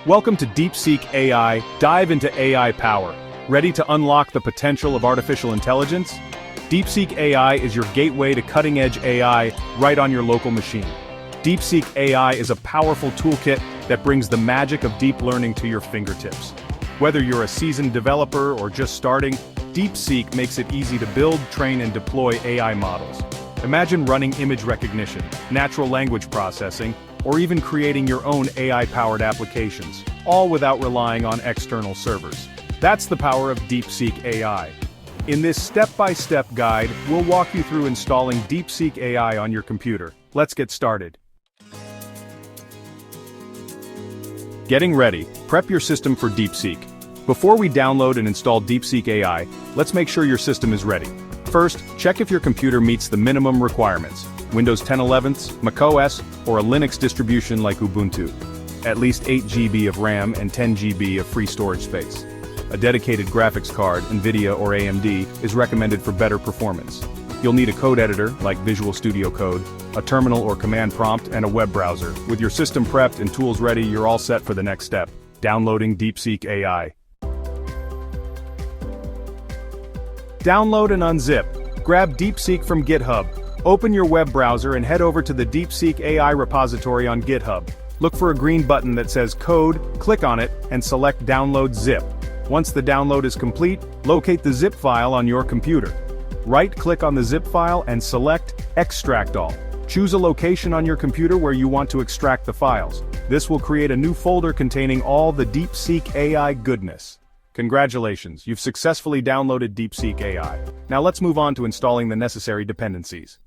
Welcome to DeepSeek AI. Dive into AI power. Ready to unlock the potential of artificial intelligence? DeepSeek AI is your gateway to cutting-edge AI right on your local machine. DeepSeek AI is a powerful toolkit that brings the magic of deep learning to your fingertips. Whether you're a seasoned developer or just starting, DeepSeek makes it easy to build, train, and deploy AI models. Imagine running image recognition, natural language processing, or even creating your own AI-powered applications, all without relying on external servers. That's the power of DeepSeek AI. In this step-by-step guide, we'll walk you through installing DeepSeek AI on your computer. Let's get started. Getting ready. Prep your system for DeepSeek. Before we download and install DeepSeek AI, let's make sure your system is ready. First, check if your computer meets the minimum requirements. Windows 10 11th, macOS, or a Linux distribution like Ubuntu. At least 8 GB of RAM and 10 GB of free storage space. A dedicated graphics card, NVIDIA or AMD, is recommended for better performance. You'll need a code editor, like Visual Studio Code, a terminal or command prompt, and a web browser. With your system prepped and tools ready, you're all set for the next step: downloading DeepSeek AI. Download and unzip. Grab DeepSeek from GitHub. Open your web browser and head over to the DeepSeek AI repository on GitHub. Look for a green button that says Code, click on it, and select Download Zip. Once the download is complete, locate the zip file on your computer. Right-click on the zip file and select Extract All. Choose a location on your computer where you want to extract the files. This will create a new folder containing all the DeepSeek AI goodness. Congratulations, you've successfully downloaded DeepSeek AI. Now let's move on to installing the necessary dependencies.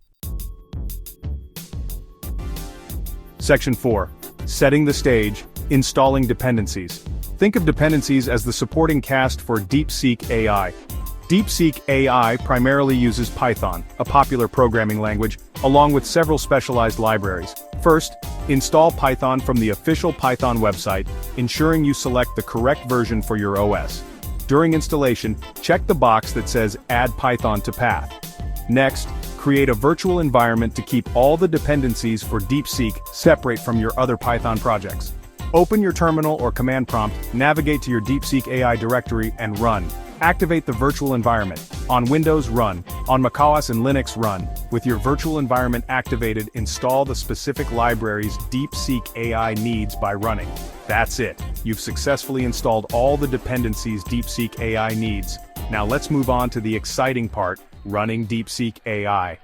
Section 4. Setting the stage, installing dependencies. Think of dependencies as the supporting cast for DeepSeek AI. DeepSeek AI primarily uses Python, a popular programming language, along with several specialized libraries. First, install Python from the official Python website, ensuring you select the correct version for your OS. During installation, check the box that says Add Python to Path. Next, create a virtual environment to keep all the dependencies for DeepSeek separate from your other Python projects. Open your terminal or command prompt, navigate to your DeepSeek AI directory, and run. Activate the virtual environment. On Windows, run. On macOS and Linux, run. With your virtual environment activated, install the specific libraries DeepSeek AI needs by running. That's it. You've successfully installed all the dependencies DeepSeek AI needs. Now let's move on to the exciting part: running DeepSeek AI.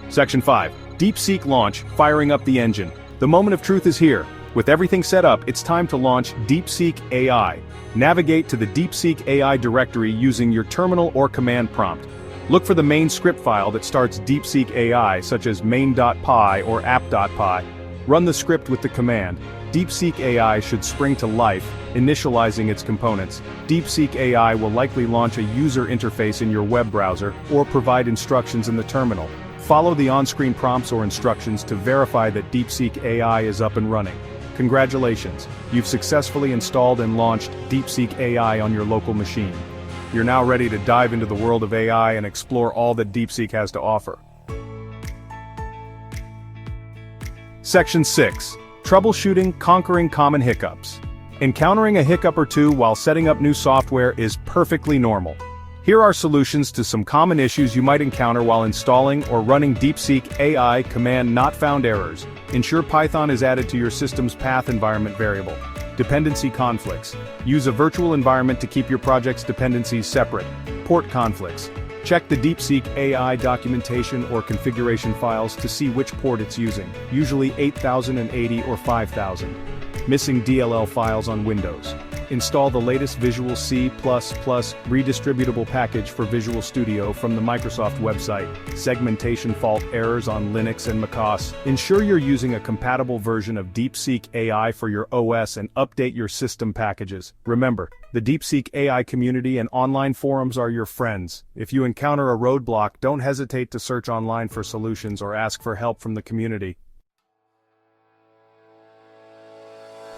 Section 5. DeepSeek launch, firing up the engine. The moment of truth is here. With everything set up, it's time to launch DeepSeek AI. Navigate to the DeepSeek AI directory using your terminal or command prompt. Look for the main script file that starts DeepSeek AI, such as main.py or app.py. Run the script with the command. DeepSeek AI should spring to life, initializing its components. DeepSeek AI will likely launch a user interface in your web browser or provide instructions in the terminal. Follow the on-screen prompts or instructions to verify that DeepSeek AI is up and running. Congratulations, you've successfully installed and launched DeepSeek AI on your local machine. You're now ready to dive into the world of AI and explore all that DeepSeek has to offer. Section 6. Troubleshooting, conquering common hiccups. Encountering a hiccup or two while setting up new software is perfectly normal. Here are solutions to some common issues you might encounter while installing or running DeepSeek AI command not found errors. Ensure Python is added to your system's path environment variable. Dependency conflicts. Use a virtual environment to keep your project's dependencies separate. Port conflicts. Check the DeepSeek AI documentation or configuration files to see which port it's using, usually 8080 or 5000. Missing DLL files on Windows. Install the latest Visual C++ redistributable package for Visual Studio from the Microsoft website. Segmentation fault errors on Linux and macOS. Ensure you're using a compatible version of DeepSeek AI for your OS and update your system packages. Remember, the DeepSeek AI community and online forums are your friends. If you encounter a roadblock, don't hesitate to search online for solutions or ask for help from the community.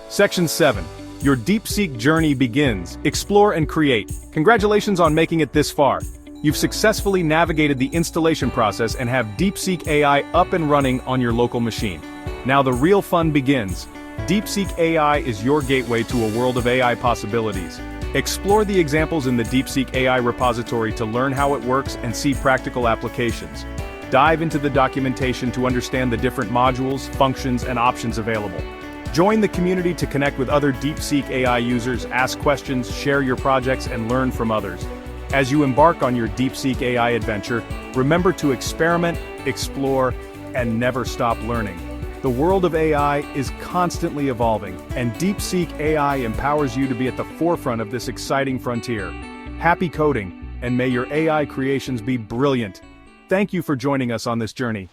Section 7. Your DeepSeek journey begins. Explore and create. Congratulations on making it this far. You've successfully navigated the installation process and have DeepSeek AI up and running on your local machine. Now the real fun begins. DeepSeek AI is your gateway to a world of AI possibilities. Explore the examples in the DeepSeek AI repository to learn how it works and see practical applications. Dive into the documentation to understand the different modules, functions, and options available. Join the community to connect with other DeepSeek AI users, ask questions, share your projects, and learn from others. As you embark on your DeepSeek AI adventure, remember to experiment, explore, and never stop learning. The world of AI is constantly evolving, and DeepSeek AI empowers you to be at the forefront of this exciting frontier. Happy coding, and may your AI creations be brilliant. Thank you for joining us on this journey.